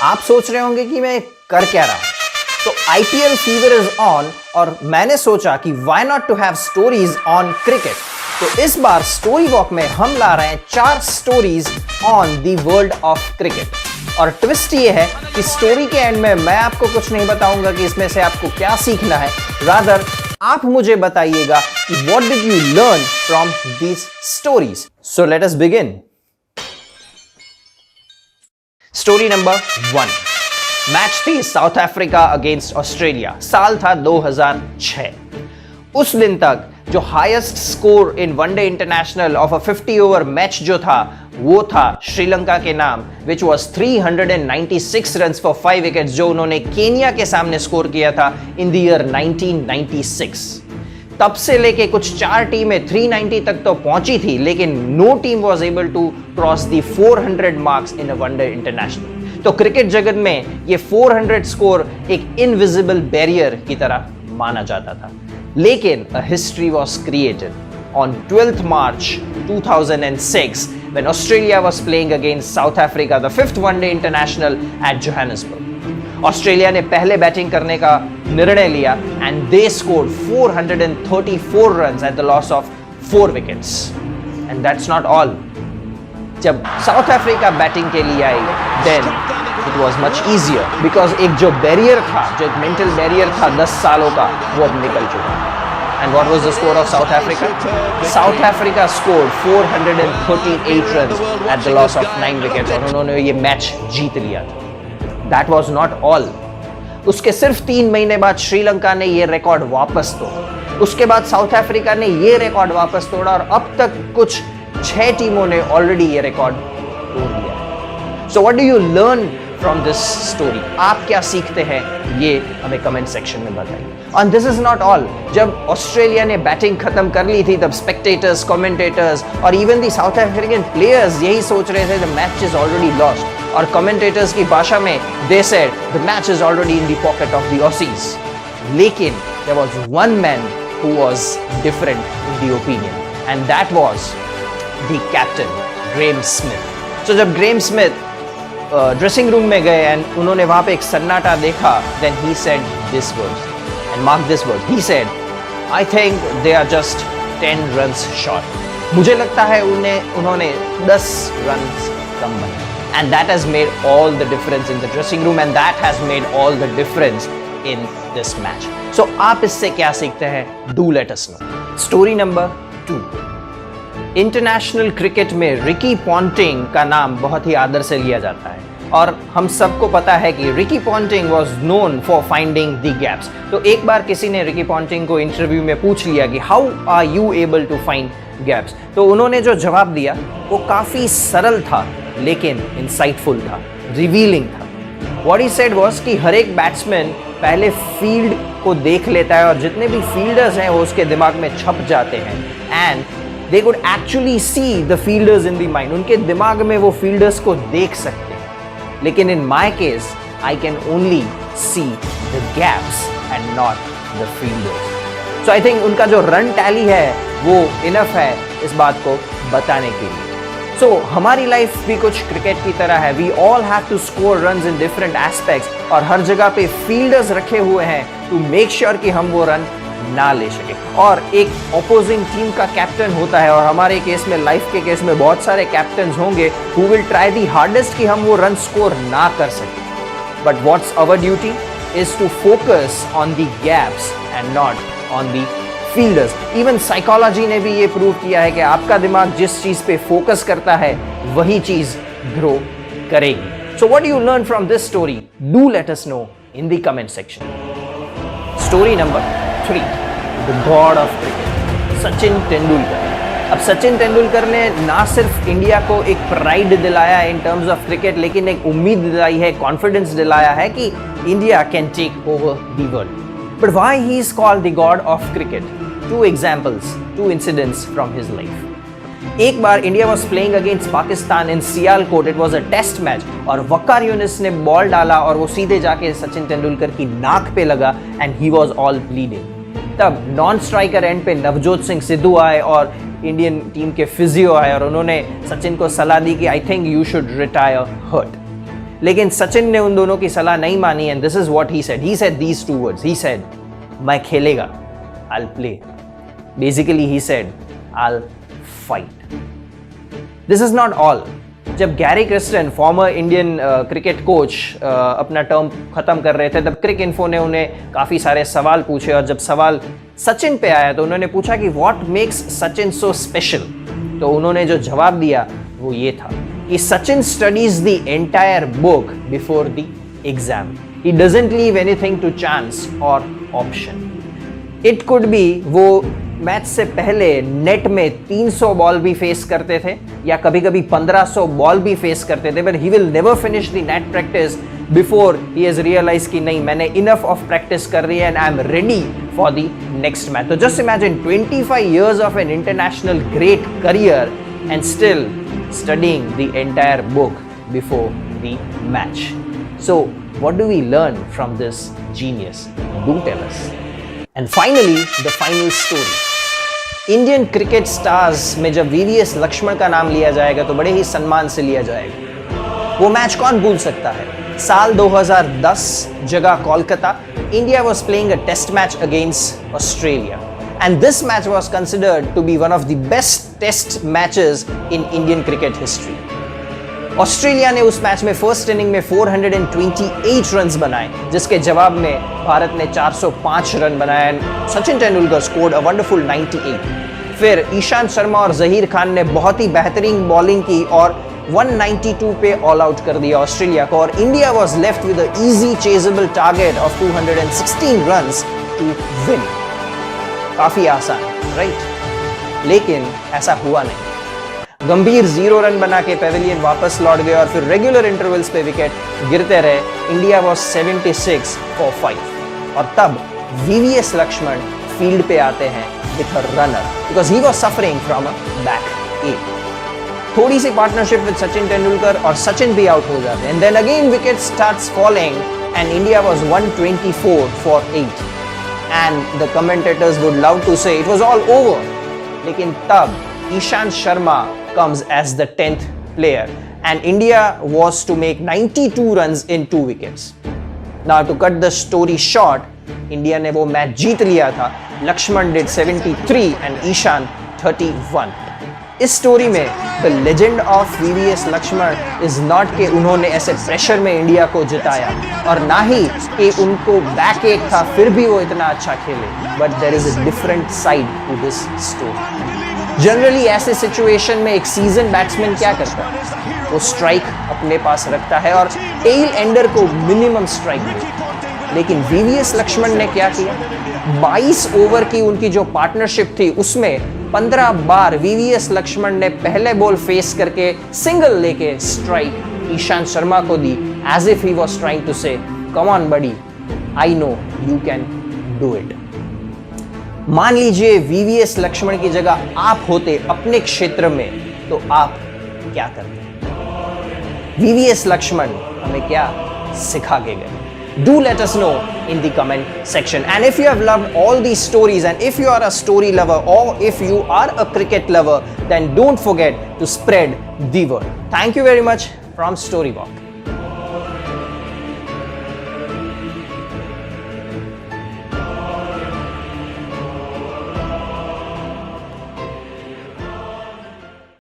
आप सोच रहे होंगे कि मैं कर क्या रहा हूं, तो आईपीएल फीवर इज ऑन और मैंने सोचा कि why not to have stories on cricket. तो इस बार स्टोरी वॉक में हम ला रहे हैं 4 stories on the world of cricket. और ट्विस्ट ये है कि स्टोरी के एंड में मैं आपको कुछ नहीं बताऊंगा कि इसमें से आपको क्या सीखना है, रादर आप मुझे बताइएगा कि what did you learn from these stories. So let us begin. Story number 1, match थी साउथ अफ्रीका अगेंस्ट ऑस्ट्रेलिया। साल था 2006। उस दिन तक जो highest score in one day international of a 50 over match जो था वो था श्रीलंका के नाम, which was 396 run for 5 wickets, जो उन्होंने केनिया के सामने स्कोर किया था इन द ईयर 1996। तब से लेके कुछ 4 टीमें 390 तक तो पहुंची थी, लेकिन no team was able to cross the 400 marks in a one day international. तो क्रिकेट जगत में ये 400 स्कोर एक इनविजिबल बैरियर की तरह माना जाता था। लेकिन a history was created on 12th March 2006 when Australia was playing against South Africa, the 5th one-day international at Johannesburg. Australia ने पहले बैटिंग करने का निर्णय लिया and they scored 434 runs at the loss of 4 wickets. And that's not all. जब south Africa batting के लिए आई, then it was much easier because एक जो बैरियर था, जो एक मेंटल बैरियर था 10 सालों का, वो अब निकल चुका। And what was the score of South Africa? South Africa scored 438 runs at the loss of 9 wickets और उन्होंने ये मैच जीत लिया था। That was not all. उसके सिर्फ 3 महीने बाद श्रीलंका ने ये रिकॉर्ड वापस तोड़ा। उसके बाद साउथ अफ्रीका ने ये रिकॉर्ड वापस तोड़ा और अब तक कुछ 6 टीमों ने ऑलरेडी ये रिकॉर्ड तोड़ दिया। So what do you learn from this story? आप क्या सीखते हैं ये हमें कमेंट सेक्शन में बताइए। And this is not all. जब ऑस्ट्रेलिया ने बैटिंग खत्म कर ली थी, तब स्पेक्टेटर्स, कमेंटेटर्स और even the south African players यही सोच रहे थे the match is already lost. और कमेंटेटर्स की भाषा में they said the match is already in the pocket of the Aussies. लेकिन there was one man who was different in the opinion, and that was the captain Graeme Smith. So जब Graeme Smith dressing room में गए and उन्होंने वहां पे एक सन्नाटा देखा, then he said this word and mark this word. He said, I think they are just 10 runs short. मुझे लगता है उन्होंने 10 runs कम बनाए. And that has made all the difference in the dressing room, and that has made all the difference in this match. So आप इससे क्या सीखते हैं? Do let us know. Story number 2. International cricket में Ricky Ponting का नाम बहुत ही आदर से लिया जाता है और हम सबको पता है कि Ricky Ponting was known for finding the gaps. तो एक बार किसी ने रिकी पॉन्टिंग को इंटरव्यू में पूछ लिया कि how are you able to find gaps, तो उन्होंने जो जवाब दिया वो काफ़ी सरल था लेकिन इंसाइटफुल था, रिवीलिंग था। व्हाट ही सेड वाज कि हर एक बैट्समैन पहले फील्ड को देख लेता है और जितने भी फील्डर्स हैं वो उसके दिमाग में छप जाते हैं and they could actually see the fielders in the mind. उनके दिमाग में वो फील्डर्स को देख सकते हैं, लेकिन in my case I can only see the gaps and not the fielders. So I think उनका जो रन टैली है वो इनफ है इस बात को बताने के लिए। So हमारी लाइफ भी कुछ क्रिकेट की तरह है। We all have to score runs in different aspects और हर जगह पे फील्डर्स रखे हुए हैं to make sure कि हम वो रन ना ले सके। और एक ऑपोजिंग टीम का कैप्टन होता है और हमारे केस में, लाइफ के केस में बहुत सारे कैप्टन्स होंगे who will try the hardest कि हम वो रन स्कोर ना कर सके। But what's our duty is to focus on the gaps and not on the fielders. Even psychology ने भी ये प्रूव किया है कि आपका दिमाग जिस चीज पे फोकस करता है वही चीज ग्रो करेगी। सो what do you learn from this story? Do let us know in the comment section. Story number 3, the god of cricket, Sachin Tendulkar. अब सचिन तेंदुलकर ने ना सिर्फ इंडिया को एक प्राइड दिलाया इन टर्म्स ऑफ क्रिकेट, लेकिन एक उम्मीद दिलाई है, कॉन्फिडेंस दिलाया है कि India can take over the world. But why he is called the god of cricket? 2 examples, 2 incidents from his life. एक बार India was playing against Pakistan in Sialkot, it was a test match और वकार यूनिस ने ball डाला और वो सीधे जाके सचिन तेंदुलकर की नाक पे लगा and he was all bleeding. तब नॉन स्ट्राइकर एंड पे नवजोत सिंह सिद्धू आए और इंडियन टीम के फिजियो आए और उन्होंने सचिन को सलाह दी कि I think you should retire hurt. लेकिन सचिन ने उन दोनों की सलाह नहीं मानी and this is what he said these two words, he said मैं खेलेगा, I'll play. Basically he said I'll fight. This is not all. जब Gary Kristen former Indian cricket coach अपना टर्म खत्म कर रहे थे तब क्रिक इन्फो ने उन्हें काफ़ी सारे सवाल पूछे और जब सवाल सचिन पे आया तो उन्होंने पूछा कि what makes Sachin so special. तो उन्होंने जो जवाब दिया वो ये था कि Sachin studies the entire book before the exam, he doesn't leave anything to chance और ऑप्शन। इट कुड बी वो मैच से पहले नेट में 300 बॉल भी फेस करते थे या कभी कभी 1500 बॉल भी फेस करते थे, but he will never finish the net practice before he has realise कि नहीं मैंने इनफ ऑफ प्रैक्टिस कर रही है and I am ready for the next match. So just imagine 25 years of an international great career and still studying the entire book before the match. So what do we learn from this genius? Do tell us. And finally the final story. Indian cricket stars में जब VVS Lakshman का नाम लिया जाएगा तो बड़े ही सम्मान से लिया जाएगा। वो मैच कौन भूल सकता है? साल 2010, जगह Kolkata, India was playing a test match against Australia and this match was considered to be one of the best test matches in Indian cricket history. Australia ने उस मैच में फर्स्ट इनिंग में 428 रन्स बनाए, जिसके जवाब में भारत ने 405 रन बनाए and Sachin Tendulkar scored a wonderful 98। फिर ईशांत शर्मा और जहीर खान ने बहुत ही बेहतरीन बॉलिंग की और 192 पे ऑल आउट कर दिया ऑस्ट्रेलिया को और India was left with a easy chasable target of 216 runs to win. काफी आसान, राइट? लेकिन ऐसा हुआ नहीं। गंभीर 0 रन बना के पेविलियन वापस लौट गए और फिर रेगुलर इंटरवल्स पे विकेट गिरते रहे। इंडिया वाज 76 for 5 और तब वीवीएस लक्ष्मण फील्ड पे आते हैं with a runner because he was suffering from a back ail. थोड़ी सी पार्टनरशिप विद सचिन तेंदुलकर और सचिन भी आउट हो जाते हैं and then again wicket starts falling and India was 124 for 8 and the commentators would love to say it was all over. लेकिन तब Ishant Sharma comes as the 10th player and India was to make 92 runs in 2 wickets. Now to cut the story short, India ने वो match जीत लिया था। Lakshman did 73 and Ishan 31। इस story में the legend of VVS Laxman is not कि उन्होंने ऐसे प्रेशर में इंडिया को जिताया और ना ही कि उनको बैक एक था फिर भी वो इतना अच्छा खेले, but there is a different side to this story. Generally ऐसे सिचुएशन में एक सीजन बैट्समैन क्या करता है? वो स्ट्राइक अपने पास रखता है और टेल एंडर को मिनिमम स्ट्राइक देता है। लेकिन वीवीएस लक्ष्मण ने क्या किया? 22 ओवर की उनकी जो पार्टनरशिप थी उसमें 15 बार वीवीएस लक्ष्मण ने पहले बॉल फेस करके सिंगल लेके स्ट्राइक ईशांत शर्मा को दी, as if he was trying to say come on buddy, I know you can do it. मान लीजिए वीवीएस लक्ष्मण की जगह आप होते अपने क्षेत्र में, तो आप क्या करते? वीवीएस लक्ष्मण हमें क्या सिखा के गए? Do let us know in the comment section. And if you have loved all these stories and if you are a story lover or if you are a cricket lover, then don't forget to spread the word. Thank you very much from Storywalk.